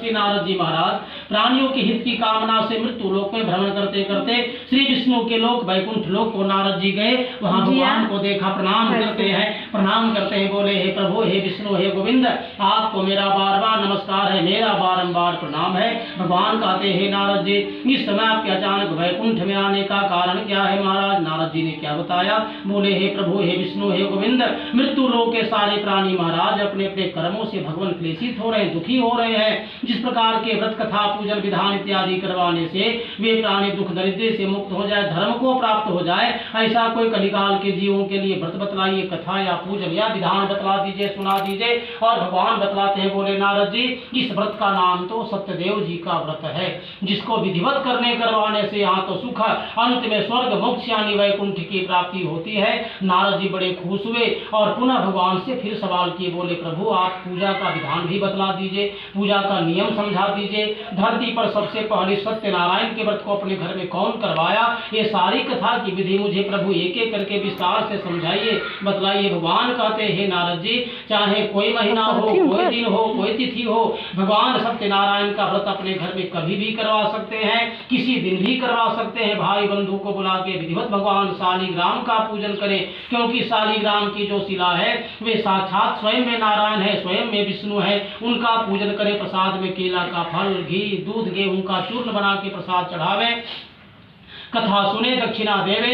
तपस्वी नारद जी महाराज प्राणियों के हित की कामना से मृत्यु लोक में भ्रमण करते करते श्री विष्णु के लोक वैकुंठ लोक को नारद जी गए। वहां भगवान को देखा, प्रणाम करते हैं, बोले हे प्रभु, हे विष्णु, हे गोविंद, आपको मेरा बार बार नमस्कार है, मेरा बारंबार प्रणाम है। भगवान कहते हैं नारद जी, इस समय आपके अचानक वैकुंठ में आने का कारण क्या है महाराज? नारद जी ने क्या बताया? बोले हे प्रभु, हे विष्णु, हे गोविंद, मृत्यु लोक के सारे प्राणी महाराज अपने अपने कर्मों से भगवान क्लेशित हो रहे हैं, दुखी हो रहे हैं। जिस प्रकार के व्रत कथा पूजन विधान इत्यादि करवाने से वे प्राणी दुख दरिद्र से मुक्त हो जाए, धर्म को प्राप्त हो जाए, ऐसा कोई कलिकाल के जीवों के लिए व्रत बतलाइए, कथा या पूजन या विधान बतला दीजिए, सुना दीजिए। और भगवान बतलाते हैं, बोले नारद जी, इस व्रत का नाम तो सत्यदेव जी का व्रत है, जिसको विधिवत करने करवाने से यहाँ तो सुख, अंत में स्वर्ग मोक्ष यानी वैकुंठ की प्राप्ति होती है। नारद जी बड़े खुश हुए और पुनः भगवान से फिर सवाल किए, बोले प्रभु, आप पूजा का विधान भी बतला दीजिए, पूजा का नियम समझा दीजिए। धरती पर सबसे पहले सत्यनारायण के व्रत को अपने घर में कौन करवाया, ये सारी कथा की विधि मुझे प्रभु एक एक करके विस्तार से समझाइए, बतलाइए। भगवान कहते हैं नारद जी, चाहे कोई महीना हो, कोई दिन हो, कोई तिथि हो, भगवान सत्यनारायण का व्रत अपने घर में कभी भी करवा सकते हैं, किसी दिन भी करवा सकते हैं। भाई बंधु को बुला के विधिवत भगवान शालिग्राम का पूजन करें, क्योंकि शालिग्राम की जो शिला है वे साक्षात स्वयं में नारायण है, स्वयं में विष्णु है। उनका पूजन करें, प्रसाद में केला का फल, घी, दूध, गेहूं का चूर्ण बना के प्रसाद चढ़ावे, कथा सुने, दक्षिणा देवे।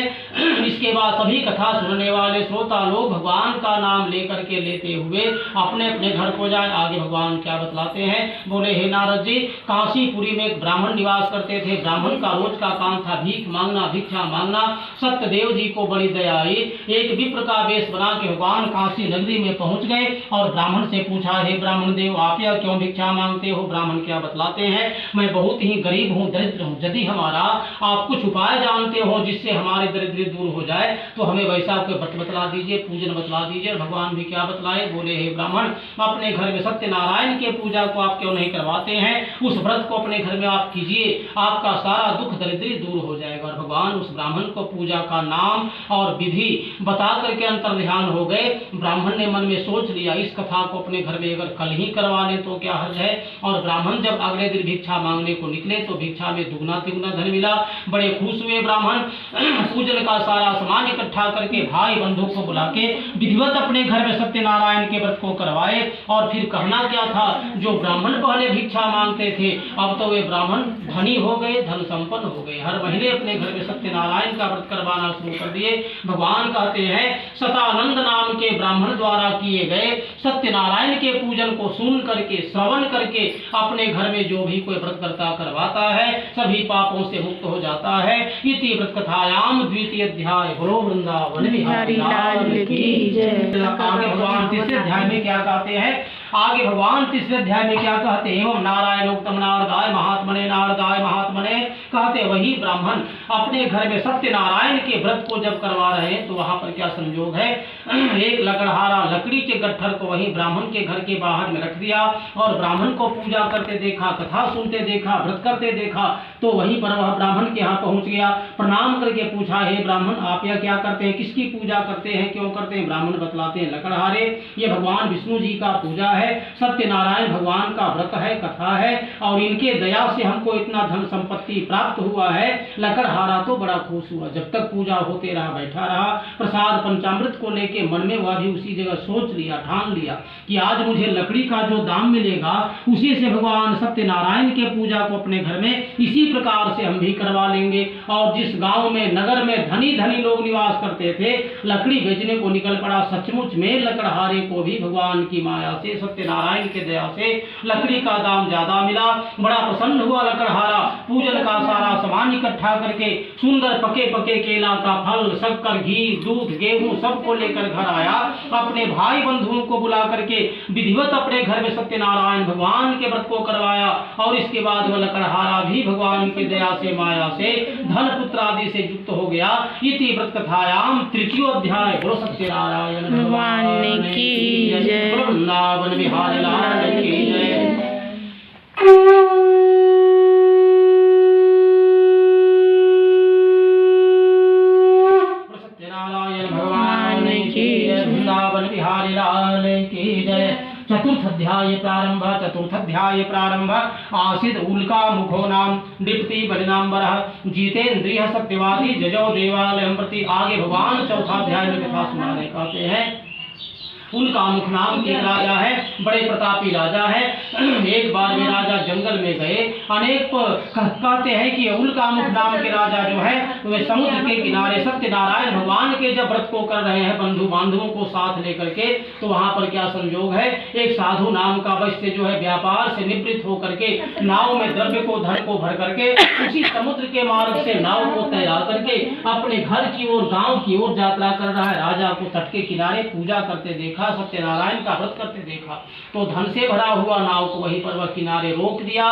इसके बाद सभी कथा सुनने वाले श्रोता लोग भगवान का नाम लेकर के लेते हुए अपने अपने घर को जाए। आगे भगवान क्या बतलाते हैं, बोले हे नारद जी, काशीपुरी में एक ब्राह्मण निवास करते थे। ब्राह्मण का रोज का काम था भीख मांगना, भिक्षा मांगना। सत्यदेव जी को बड़ी दया आई, एक विप्र का वेश बना के भगवान काशी नगरी में पहुंच गए और ब्राह्मण से पूछा, हे ब्राह्मण देव, आप यह क्यों भिक्षा मांगते हो? ब्राह्मण क्या बतलाते हैं, मैं बहुत ही गरीब हूँ, दरिद्र हूँ। यदि हमारा आप कुछ उपाय जानते हो जिससे हमारे दरिद्र दूर हो जाए तो हमें वैसा कोई व्रत बतला दीजिए, पूजन बतला दीजिए। भगवान भी क्या बतलाए, बोले हे ब्राह्मण, अपने घर में सत्यनारायण के पूजा को आप क्यों नहीं करवाते हैं? उस व्रत को अपने घर में आप कीजिए, आपका सारा दुख दरिद्र दूर हो जाएगा। और भगवान उस ब्राह्मण को पूजा का नाम और विधि बता करके अंतर्ध्यान हो गए। ब्राह्मण ने मन में सोच लिया, इस कथा को अपने घर में अगर कल ही करवा ले तो क्या हर्ज है। और ब्राह्मण जब अगले दिन भिक्षा मांगने को निकले तो भिक्षा में दुगना तिगुना धन मिला। बड़े खुश हुए ब्राह्मण। पूजन का सारा सामान इकट्ठा करके भाई बंधु को बुला के विधिवत अपने घर में सत्यनारायण के व्रत को करवाए। और फिर कहना क्या था, जो ब्राह्मण पहले भिक्षा मांगते थे अब तो वे ब्राह्मण धनी हो गए, धन संपन्न हो गए। हर महीने अपने घर में सत्यनारायण का व्रत करवाना शुरू कर दिए। भगवान कहते हैं, सतानंद नाम के ब्राह्मण द्वारा किए गए सत्यनारायण के पूजन को सुन करके, श्रवण करके अपने घर में जो भी कोई व्रत करता करवाता है सभी पापों से मुक्त हो जाता है। इति व्रत कथायाम द्वितीय अध्याय। बोलो वृंदावन बिहारी लाल की जय। आगे भगवान तीसरे अध्याय में क्या कहते हैं, आगे भगवान तीसरे अध्याय में क्या कहते हैं, एवं नारायण उत्तम नारदाय महात्मने, नारदाय महात्मने, कहते वही ब्राह्मण अपने घर में सत्यनारायण के व्रत को जब करवा रहे हैं तो वहां पर क्या संयोग है, एक लकड़हारा लकड़ी के गट्ठर को वही ब्राह्मण के घर के बाहर में रख दिया और ब्राह्मण को पूजा करते देखा, कथा सुनते देखा, व्रत करते देखा। तो वहीं पर वह ब्राह्मण के यहाँ पहुंच गया, प्रणाम करके पूछा, हे ब्राह्मण, आप यह क्या करते हैं, किसकी पूजा करते हैं, क्यों करते हैं? ब्राह्मण बतलाते हैं, लकड़हारे, ये भगवान विष्णु जी का पूजा है, सत्यनारायण भगवान का व्रत है, कथा है, और इनके दया से हमको इतना धन संपत्ति प्राप्त हुआ है। लकड़हारा तो बड़ा खुश हुआ, जब तक पूजा होते रहा बैठा रहा। प्रसाद पंचामृत को लेके मन में वह भी उसी जगह सोच लिया, ठान लिया कि आज मुझे लकड़ी का जो दाम मिलेगा उसी से भगवान सत्यनारायण के पूजा को अपने घर में इसी प्रकार से हम भी करवा लेंगे। और जिस गांव में, नगर में धनी धनी लोग निवास करते थे, लकड़ी बेचने को निकल पड़ा। सचमुच में लकड़हारे को भी भगवान की माया से, सत्यनारायण के दया से लकड़ी का दाम ज्यादा मिला। बड़ा प्रसन्न हुआ लकड़हारा, पूजन का सारा सामान इकट्ठा करके सुंदर पके पके केला का फल, शक्कर, घी, दूध, गेहूं सबको लेकर घर आया। अपने भाई बंधुओं को बुला करके विधिवत अपने घर में सत्यनारायण भगवान के व्रत को करवाया। और इसके बाद वह लकड़हारा भी भगवान की दया से, माया से धन पुत्र आदि से युक्त हो गया। इति व्रत कथायाम तृतीय अध्याय। बोलो सत्यनारायण भगवान की जय। वृंदावन बिहारी लाल की जय। सत्यनारायण भगवान की जय। वृंदावन बिहारी लाल की जय। चतुर्थ अध्याय। अध्याय प्रारंभ। चतुर्थ अध्याय प्रारंभ। आसीद उल्का मुखो नाम निपति बलिनाम्बरः जितेन्द्रिय सत्यवादी जजो देवालयं प्रति। आगे भगवान चौथा अध्याय में कथा सुनाने कहते हैं। उनका मुख नाम के राजा है, बड़े प्रतापी राजा है। एक बार वे राजा जंगल में गए। अनेक कहते हैं कि उनका मुख नाम के राजा जो है वे समुद्र के किनारे सत्यनारायण भगवान के जब व्रत को कर रहे हैं बंधु बांधवों को साथ लेकर के, तो वहां पर क्या संयोग है, एक साधु नाम का वैश्य जो है व्यापार से निवृत्त होकर के नाव में द्रव्य को धन को भर करके उसी समुद्र के मार्ग से नाव को तैयार करके अपने घर की ओर गांव की ओर यात्रा कर रहा है। राजा को तट के किनारे पूजा करते देखा, सत्यनारायण का व्रत करते देखा, तो धन से भरा हुआ नाव को वहीं पर वह किनारे रोक दिया।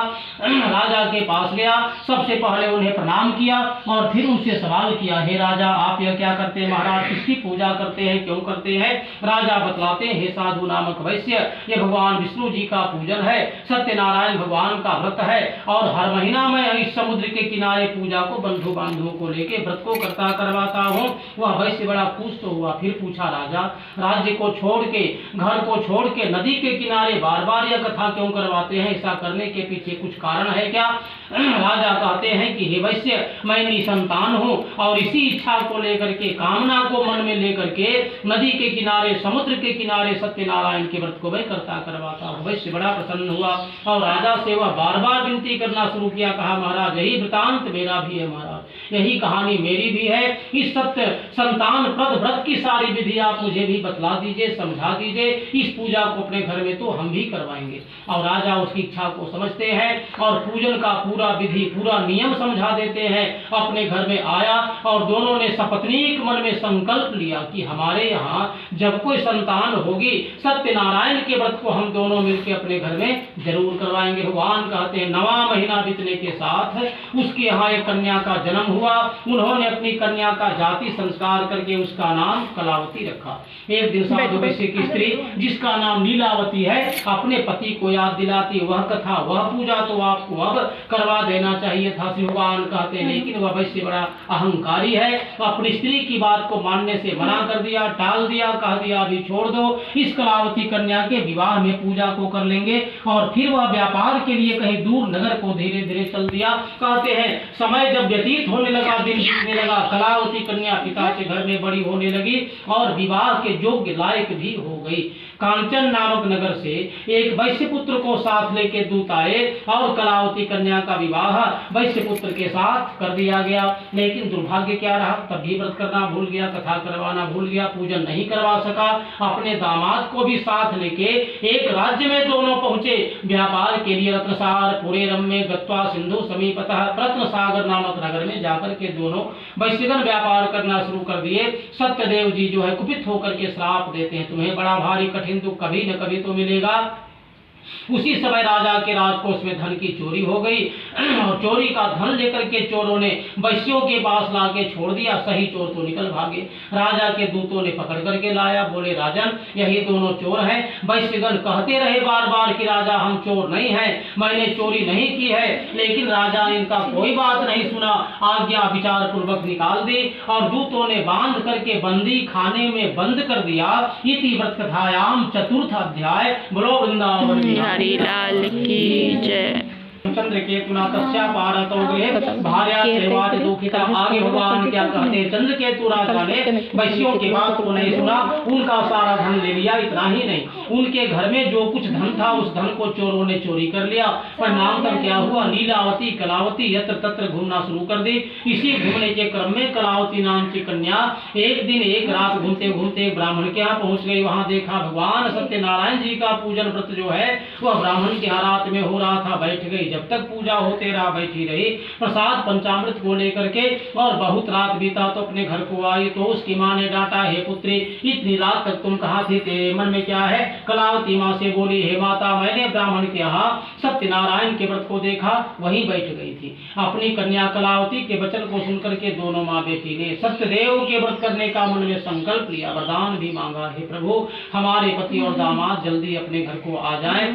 राजा के पास गया, सबसे पहले उन्हें प्रणाम किया और फिर उनसे सवाल किया, हे राजा आप यह क्या करते हैं महाराज, किसकी पूजा करते हैं, क्यों करते हैं। राजा बतलाते हैं, हे साधु नामक वैश्य, ये भगवान विष्णु जी का पूजन है, सत्यनारायण भगवान का व्रत है और हर महीना मैं इस समुद्र के किनारे पूजा को बंधु बांधवों को लेके व्रत को करता करवाता हूँ। वह वैश्य बड़ा खुश तो हुआ। फिर पूछा, राजा राज्य को छोड़ के, घर को छोड़ के नदी के किनारे बार बार यह कथा क्यों करवाते हैं, ऐसा करने के पीछे कुछ कारण है क्या। राजा कहते हैं कि हे वैश्य, मैं निसंतान हूँ और इसी इच्छा को लेकर के, कामना को मन में लेकर के नदी के किनारे समुद्र के किनारे सत्यनारायण के व्रत को मैं करता करवाता हूँ। वैश्य बड़ा प्रसन्न हुआ और राजा से वह बार बार विनती करना शुरू किया। कहा, महाराज यही वृतांत मेरा भी है, महाराज यही कहानी मेरी भी है। इस सत्य संतान प्रद व्रत की सारी विधि आप मुझे भी बतला दीजिए, समझा दीजिए। इस पूजा को अपने घर में तो हम भी करवाएंगे। और राजा उसकी इच्छा को समझते हैं और पूजन का पूरा विधि पूरा नियम समझा देते हैं। अपने घर में आया और दोनों ने सपत्नीक मन में संकल्प लिया कि हमारे यहाँ जब कोई संतान होगी सत्यनारायण के व्रत को हम दोनों मिलकर अपने घर में जरूर करवाएंगे। भगवान कहते हैं 9वां महीना बीतने के साथ उसके यहाँ एक कन्या का जन्म हुआ। उन्होंने अपनी कन्या का जाति संस्कार करके उसका नाम कलावती रखा। एक दिन साधु वैश्य की स्त्री जिसका नाम नीलावती है अपने पति को याद दिलाती, वह कथा वह पूजा तो आपको अब करवा देना चाहिए था। श्री भगवान कहते हैं लेकिन वह वैश्य बड़ा अहंकारी है, अपनी स्त्री की बात को मानने से मना कर दिया, टाल दिया, कह दिया अभी छोड़ दो, इस कलावती कन्या के विवाह में पूजा को कर लेंगे। और फिर वह व्यापार के लिए कहीं दूर नगर को धीरे धीरे चल दिया। कहते हैं समय जब व्यतीत होने लगा, दिन बीतने लगा, कलावती कन्या पिता के घर में बड़ी होने लगी और विवाह के योग्य लायक भी हो गई। कांचन नामक नगर से एक वैश्य पुत्र को साथ लेके दूत आए और कलावती कन्या का विवाह वैश्य पुत्र के साथ कर दिया गया। लेकिन दुर्भाग्य क्या रहा, तब भी व्रत करना भूल गया, कथा करवाना भूल गया, पूजन नहीं करवा सका। अपने दामाद को भी साथ लेके एक राज्य में दोनों पहुंचे व्यापार के लिए। रत्नसार पुरे रम्य गत्वा सिंधु समीपतः, रत्नसागर नामक नगर में जाकर के दोनों वैश्यगण व्यापार करना शुरू कर दिए। सत्यदेव जी जो है कुपित होकर के श्राप देते हैं, तुम्हें बड़ा भारी कठिन दुख कभी न कभी तो मिलेगा। उसी समय राजा के राजकोष में धन की चोरी हो गई और चोरी का धन लेकर के चोरों ने वैश्यों के पास लाके छोड़ दिया। सही चोर तो निकल भागे। राजा के दूतों ने पकड़ करके लाया, बोले राजन यही दोनों चोर हैं। वैश्यगण कहते रहे बार बार कि राजा हम चोर नहीं हैं, मैंने चोरी नहीं की है, लेकिन राजा ने इनका कोई बात नहीं सुना, आज्ञा विचार पूर्वक निकाल दी और दूतों ने बांध करके बंदी खाने में बंद कर दिया। इति व्रत कथायाम चतुर्थ अध्याय। बोलो वृंदावन हरि लाल की जय। चंद्रकेतुना तस्या पारतो गृहे भार्या सेवाच दुखिता। आगे भगवान क्या कहते हैं, चंद्रकेतु राजा ने वैश्यों की बात को नहीं सुना, उनका सारा धन ले लिया। इतना ही नहीं, उनके घर में जो कुछ धन था उस धन को चोरों ने चोरी कर लिया। परिणाम तब क्या हुआ, नीलावती कलावती यत्र तत्र घूमना शुरू कर दी। इसी घूमने के क्रम में कलावती नाम की कन्या एक दिन एक रात घूमते घूमते ब्राह्मण के यहाँ पहुंच गई। वहां देखा भगवान सत्यनारायण जी का पूजन व्रत जो है वह ब्राह्मण के यहाँ रात में हो रहा था। बैठ गई, जब तक पूजा होते रहा बैठी रही, प्रसाद पंचामृत को लेकर के और बहुत रात बीता तो अपने घर को आई। तो उसकी माँ ने डांटा, हे पुत्री इतनी रात तक तुम कहाँ थी, तेरे मन में क्या है। कलावती माँ से बोली, हे माता मैंने ब्राह्मण के यहाँ सत्यनारायण के व्रत को देखा, वहीं बैठ गई थी। अपनी कन्या कलावती के वचन को सुनकर के दोनों माँ बेटी ने सत्यदेव के व्रत करने का मन में संकल्प लिया, वरदान भी मांगा, हे प्रभु हमारे पति और दामाद जल्दी अपने घर को आ जाएं।